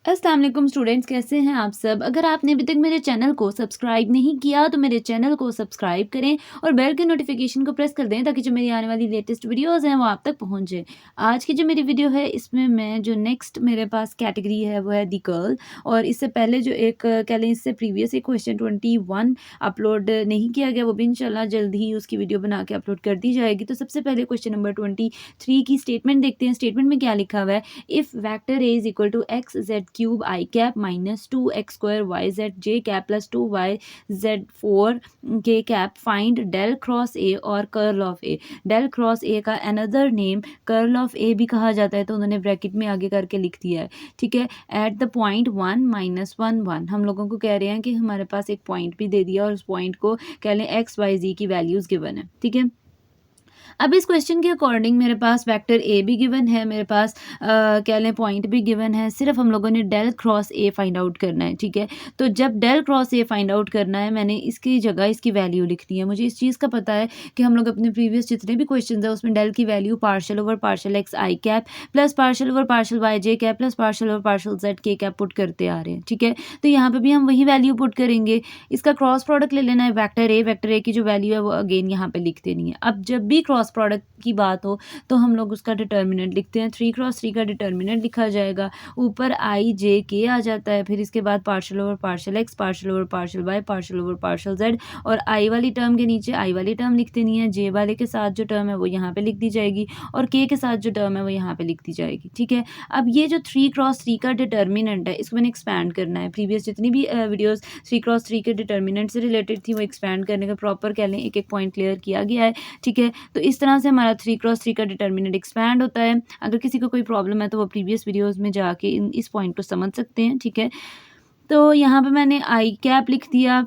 अस्सलाम वालेकुम स्टूडेंट्स, कैसे हैं आप सब। अगर आपने अभी तक मेरे चैनल को सब्सक्राइब नहीं किया तो मेरे चैनल को सब्सक्राइब करें और बेल के नोटिफिकेशन को प्रेस कर दें ताकि जो मेरी आने वाली लेटेस्ट वीडियोस हैं वो आप तक पहुंच जाए। आज की जो मेरी वीडियो है इसमें मैं जो नेक्स्ट मेरे पास कैटेगरी है वो है दी गर्ल। और इससे पहले जो एक कह लें इससे प्रीवियस एक क्वेश्चन 21 अपलोड नहीं किया गया, वो भी इंशाल्लाह जल्द ही उसकी वीडियो बना के अपलोड कर दी जाएगी। तो सबसे पहले क्वेश्चन नंबर 23 की स्टेटमेंट देखते हैं। स्टेटमेंट में क्या लिखा हुआ है। If vector A is equal to X Z cube I cap minus 2x square Y Z J cap plus 2y z4 के cap find del cross A और curl of A. Del cross A का another name curl of A भी कहा जाता है, तो उन्होंने bracket में आगे करके लिख दिया है। ठीक है, एट द पॉइंट 1 - 1 1 हम लोगों को कह रहे हैं कि हमारे पास एक पॉइंट भी दे दिया और उस पॉइंट को कह लें एक्स वाई जी की वैल्यूज गिवन है। ठीक है, अब इस क्वेश्चन के अकॉर्डिंग मेरे पास वेक्टर ए भी गिवन है, मेरे पास कह लें पॉइंट भी गिवन है, सिर्फ हम लोगों ने del cross A find out करना है। ठीक है, तो जब del cross A find out करना है मैंने इसकी जगह इसकी वैल्यू लिखनी है। मुझे इस चीज़ का पता है कि हम लोग अपने प्रीवियस जितने भी क्वेश्चन है उसमें डेल की value partial over partial X I cap plus partial over partial Y J cap plus partial over partial Z K cap put करते आ रहे हैं। ठीक है, तो यहाँ पे भी हम वही वैल्यू पुट करेंगे। इसका क्रॉस प्रोडक्ट ले लेना है वेक्टर ए की जो वैल्यू है वो अगेन यहाँ पे लिख देनी है। अब जब भी क्रॉस प्रोडक्ट की बात हो तो हम लोग उसका डिटर्मिनेंट लिखते हैं। 3 × 3 का डिटर्मिनेंट लिखा जाएगा, ऊपर आई जे के आ जाता है, फिर इसके बाद partial over partial x partial over partial y partial over partial z, और आई वाली टर्म के नीचे आई वाली टर्म लिख देनी है। जे वाले के साथ जो टर्म है वो यहाँ पे लिख दी जाएगी और के साथ जो टर्म है वो यहाँ पे लिख दी जाएगी। ठीक है, अब ये जो 3 × 3 का डिटर्मिनेंट है इसको मैंने एक्सपैंड करना है। प्रीवियस जितनी भी वीडियोस 3 × 3 के डिटर्मिनेंट से रिलेटेड थी वो एक्सपैंड करने का प्रॉपर कह लें एक एक पॉइंट क्लियर किया गया है। ठीक है, तो इस तरह से हमारा 3 × 3 का डिटर्मिनेंट एक्सपैंड होता है। अगर किसी को कोई प्रॉब्लम है तो वो प्रीवियस वीडियोस में जाके इस पॉइंट को समझ सकते हैं। ठीक है, तो यहाँ पे मैंने आई कैप लिख दिया।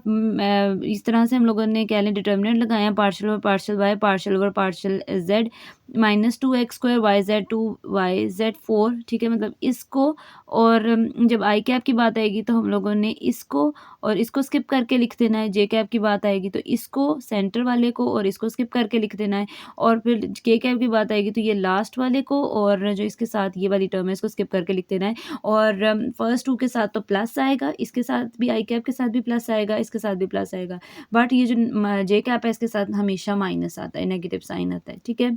इस तरह से हम लोगों ने कह लें डिटर्मिनेंट लगाया, partial over partial y partial over partial z -2x square Y z 2y z4। ठीक है, मतलब इसको, और जब आई कैप की बात आएगी तो हम लोगों ने इसको और इसको स्किप करके लिख देना है। जे कैप की बात आएगी तो इसको सेंटर वाले को और इसको स्किप करके लिख देना है, और फिर के कैप की बात आएगी तो ये लास्ट वाले को और जो इसके साथ ये वाली टर्म है इसको स्किप करके लिख देना है। और फर्स्ट 2 के साथ तो प्लस आएगा, इसके साथ भी आई कैप के साथ भी प्लस आएगा, इसके साथ भी प्लस आएगा, बट ये जो जे कैप है इसके साथ हमेशा माइनस आता है, नेगेटिव साइन आता है। ठीक है,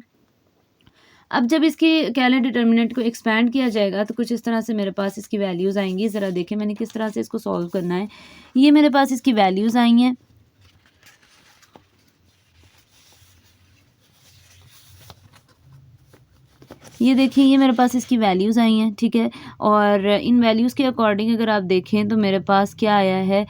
अब जब इसके कह लें डिटर्मिनेंट को एक्सपैंड किया जाएगा तो कुछ इस तरह से मेरे पास इसकी वैल्यूज़ आएंगी। ज़रा देखें मैंने किस तरह से इसको सॉल्व करना है। ये मेरे पास इसकी वैल्यूज़ आई हैं। ये देखिए ये मेरे पास इसकी वैल्यूज़ आई हैं। ठीक है, और इन वैल्यूज़ के अकॉर्डिंग अगर आप देखें तो मेरे पास क्या आया है,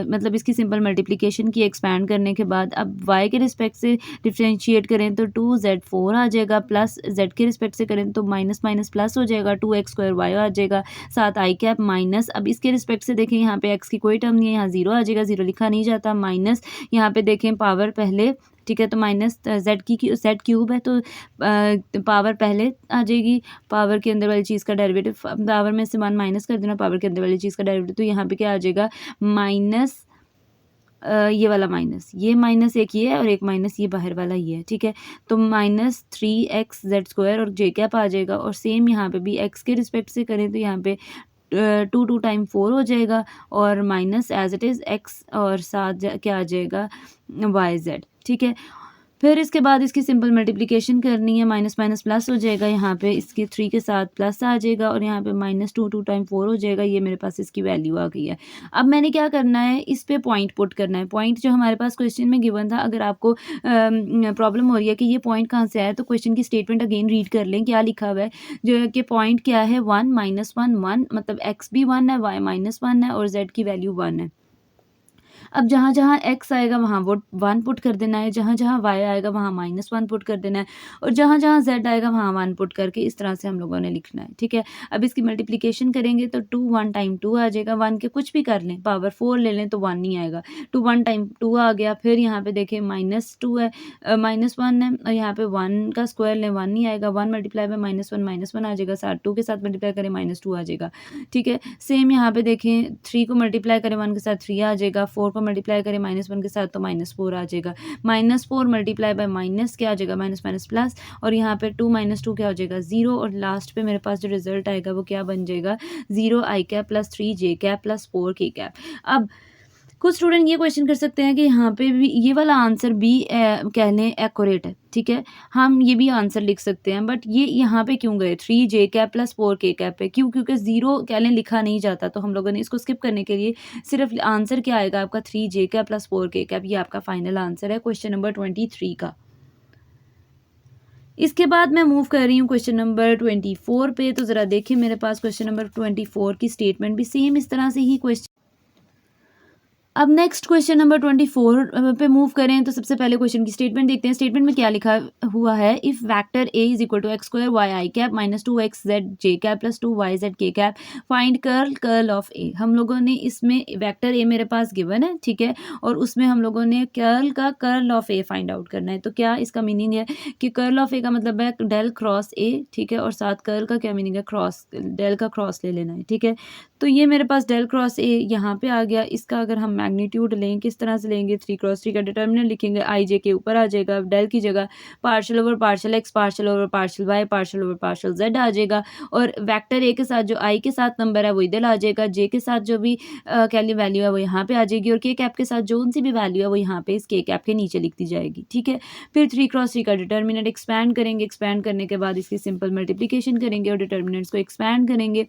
मतलब इसकी सिंपल मल्टीप्लिकेशन की एक्सपैंड करने के बाद अब y के रिस्पेक्ट से डिफ्रेंशिएट करें तो 2z4 आ जाएगा, प्लस z के रिस्पेक्ट से करें तो माइनस माइनस प्लस हो जाएगा, 2x स्क्वायर y आ जाएगा, साथ आई कैप माइनस। अब इसके रिस्पेक्ट से देखें यहाँ पे x की कोई टर्म नहीं है, यहाँ 0 आ जाएगा, 0 लिखा नहीं जाता, माइनस यहाँ पे देखें पावर पहले। ठीक है, तो माइनस जेड क्यूब है तो पावर पहले आ जाएगी, पावर के अंदर वाली चीज़ का डेरिवेटिव, पावर में से 1 माइनस कर देना, पावर के अंदर वाली चीज़ का डेरिवेटिव, तो यहाँ पे क्या आ जाएगा माइनस, ये वाला माइनस, ये माइनस एक ये है और एक माइनस ये बाहर वाला ये है। ठीक है, तो -3x z² और जे कैप आ जाएगा, और सेम यहाँ पे भी x के रिस्पेक्ट से करें तो यहाँ पे 2 टाइम 4 हो जाएगा, और minus as it is x और साथ क्या आ जाएगा yz। ठीक है, फिर इसके बाद इसकी सिंपल मल्टीप्लिकेशन करनी है, माइनस माइनस प्लस हो जाएगा, यहाँ पे इसके 3 के साथ प्लस आ जाएगा, और यहाँ पे -2 टाइम 4 हो जाएगा। ये मेरे पास इसकी वैल्यू आ गई है। अब मैंने क्या करना है, इस पे पॉइंट पुट करना है। पॉइंट जो हमारे पास क्वेश्चन में गिवन था, अगर आपको प्रॉब्लम हो रही है कि ये पॉइंट कहाँ से आया तो क्वेश्चन की स्टेटमेंट अगेन रीड कर लें, क्या लिखा हुआ है। जो कि पॉइंट क्या है 1 - 1 1, मतलब x भी 1 है, y -1 है और z की वैल्यू 1 है। अब जहाँ जहाँ x आएगा वहाँ वो 1 पुट कर देना है, जहाँ जहाँ y आएगा वहाँ -1 पुट कर देना है, और जहाँ जहाँ z आएगा वहाँ 1 पुट करके इस तरह से हम लोगों ने लिखना है। ठीक है, अब इसकी मल्टीप्लिकेशन करेंगे तो 2 1 टाइम 2 आ जाएगा, 1 के कुछ भी कर लें, पावर 4 ले लें तो 1 नहीं आएगा, 2 1 टाइम 2 आ गया। फिर यहाँ पे देखें -2 है, -1 है, और यहाँ पे 1 का स्क्वायर लें 1 नहीं आएगा, 1 मल्टीप्लाई बाय -1 आ जाएगा, साथ 2 के साथ मल्टीप्लाई करें -2 आ जाएगा। ठीक है, सेम यहाँ पे देखें 3 को मल्टीप्लाई करें 1 के साथ 3 आ जाएगा, 4 को मल्टीप्लाई करें -1 के साथ तो -4 आ जाएगा। -4 मल्टीप्लाई बाय माइनस क्या आ जाएगा, माइनस माइनस प्लस, और यहाँ पे 2 - 2 क्या हो जाएगा, 0, और लास्ट पे मेरे पास जो रिजल्ट आएगा वो क्या बन जाएगा, 0 i cap plus 3 j cap plus 4 k cap. अब कुछ स्टूडेंट ये क्वेश्चन कर सकते हैं कि यहाँ पे भी ये वाला आंसर भी कह लें एक्यूरेट है, ठीक है, हम ये भी आंसर लिख सकते हैं, बट ये यहाँ पे क्यों गए 3 j cap plus 4 k cap पे, क्यों, क्योंकि 0 कह लें लिखा नहीं जाता, तो हम लोगों ने इसको स्किप करने के लिए सिर्फ आंसर क्या आएगा आपका 3 j cap plus 4 k cap, ये आपका फाइनल आंसर है क्वेश्चन नंबर 23 का। इसके बाद मैं मूव कर रही हूँ क्वेश्चन नंबर 24 पे, तो ज़रा देखिए मेरे पास क्वेश्चन नंबर 24 की स्टेटमेंट भी सेम इस तरह से ही क्वेश्चन। अब नेक्स्ट क्वेश्चन नंबर 24 पे मूव करें, तो सबसे पहले क्वेश्चन की स्टेटमेंट देखते हैं। स्टेटमेंट में क्या लिखा हुआ है, if vector A is equal to X square Y I cap minus 2x z j cap plus 2y z k cap find curl of A. हम लोगों ने इसमें वेक्टर ए मेरे पास गिवन है, ठीक है, और उसमें हम लोगों ने curl of A find out करना है। तो क्या इसका मीनिंग है कि कर्ल ऑफ ए का मतलब है डेल क्रॉस ए, ठीक है, और साथ कर्ल का क्या मीनिंग है, क्रॉस, डेल का क्रॉस ले लेना है, ठीक है। तो ये मेरे पास डेल क्रॉस ए यहाँ पे आ गया। इसका अगर हम मैग्नीट्यूड लें, किस तरह से लेंगे, 3×3 का डिटर्मिनेंट लिखेंगे, आई जे के ऊपर आ जाएगा, डेल की जगह partial over partial X, partial over partial Y, partial over partial Z आ जाएगा, और वेक्टर ए के साथ जो आई के साथ नंबर है वो इधर आ जाएगा, जे के साथ जो भी कैली वैल्यू है वो यहाँ पे आ जाएगी, और के कैप के साथ जो उनसी भी वैल्यू है वो यहाँ पे इस के कैप के नीचे लिख दी जाएगी, ठीक है। फिर 3×3 का डिटर्मिनेंट एक्सपैंड करेंगे, एक्सपैंड करने के बाद इसकी सिंपल मल्टीप्लिकेशन करेंगे और डिटर्मिनेंट्स को एक्सपैंड करेंगे,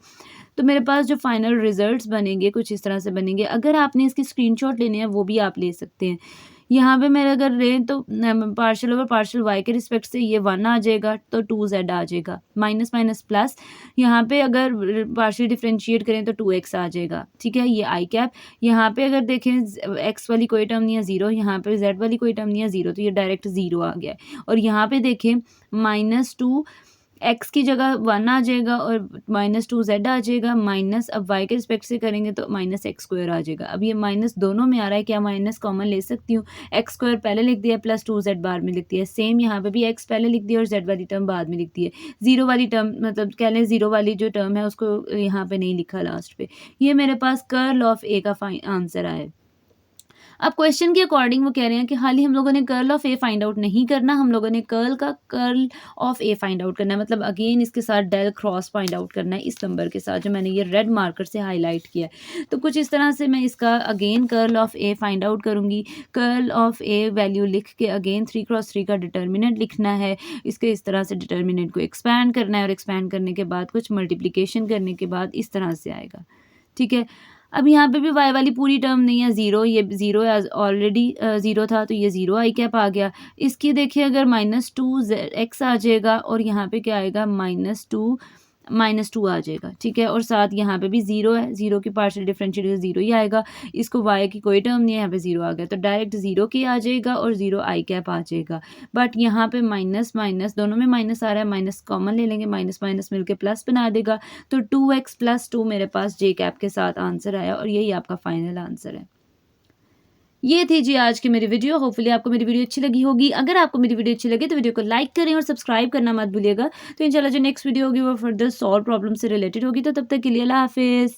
तो मेरे पास जो फाइनल रिजल्ट्स बनेंगे कुछ इस तरह से बनेंगे। अगर आपने इसकी स्क्रीनशॉट लेने हैं वो भी आप ले सकते हैं। यहाँ पे मेरे अगर लें तो पार्शियल ओवर पार्शियल वाई के रिस्पेक्ट से ये 1 आ जाएगा, तो 2z आ जाएगा, माइनस माइनस प्लस, यहाँ पे अगर पार्शियल डिफ्रेंशिएट करें तो 2x आ जाएगा, ठीक है, ये आई कैप। यहाँ पे अगर देखें x वाली कोई टर्म नहीं है 0, यहाँ पे z वाली कोई टर्म नहीं है 0, तो ये डायरेक्ट 0 आ गया है। और यहाँ पे देखें -2 x की जगह 1 आ जाएगा और -2z आ जाएगा, माइनस अब y के रिस्पेक्ट से करेंगे तो -x² आ जाएगा। अब ये माइनस दोनों में आ रहा है, क्या माइनस कॉमन ले सकती हूँ, x² पहले लिख दिया प्लस 2z बाद में लिख दिया, सेम यहाँ पे भी x पहले लिख दिया और z वाली टर्म बाद में लिख दी है। 0 वाली टर्म मतलब कह लें 0 वाली जो टर्म है उसको यहाँ पे नहीं लिखा लास्ट पे। ये मेरे पास कर्ल ऑफ ए का आंसर आया। अब क्वेश्चन के अकॉर्डिंग वो कह रहे हैं कि हाल ही हम लोगों ने curl of A find out नहीं करना, हम लोगों ने curl of A find out करना है, मतलब अगेन इसके साथ डेल क्रॉस फाइंड आउट करना है इस नंबर के साथ जो मैंने ये रेड मार्कर से हाईलाइट किया है। तो कुछ इस तरह से मैं इसका again curl of A find out करूँगी। कर्ल ऑफ ए वैल्यू लिख के अगेन 3×3 का डिटर्मिनेंट लिखना है, इसके इस तरह से डिटर्मिनेंट को एक्सपैंड करना है और एक्सपैंड करने के बाद कुछ मल्टीप्लिकेशन करने के बाद इस तरह से आएगा, ठीक है। अब यहाँ पे भी y वाली पूरी टर्म नहीं है 0, ये 0 ऑलरेडी 0 था तो ये 0 आई कैप आ गया। इसकी देखिए अगर -2x आ जाएगा और यहाँ पे क्या आएगा -2 आ जाएगा, ठीक है, और साथ यहाँ पे भी 0 है, 0 की पार्शियल डिफरेंशिएट 0 ही आएगा। इसको y की कोई टर्म नहीं है, यहाँ पे 0 आ गया तो डायरेक्ट 0 के आ जाएगा और 0 आई कैप आ जाएगा। बट यहाँ पे माइनस माइनस दोनों में माइनस आ रहा है, माइनस कॉमन ले लेंगे, माइनस माइनस मिलके प्लस बना देगा, तो 2x + 2 मेरे पास जे कैप के साथ आंसर आया और यही आपका फाइनल आंसर है। ये थी जी आज की मेरी वीडियो। होपफुली आपको मेरी वीडियो अच्छी लगी होगी। अगर आपको मेरी वीडियो अच्छी लगे तो वीडियो को लाइक करें और सब्सक्राइब करना मत भूलिएगा। तो इंशाल्लाह जो नेक्स्ट वीडियो होगी वो फर्दर सॉल्व प्रॉब्लम से रिलेटेड होगी। तो तब तक के लिए अल्लाह हाफिज़।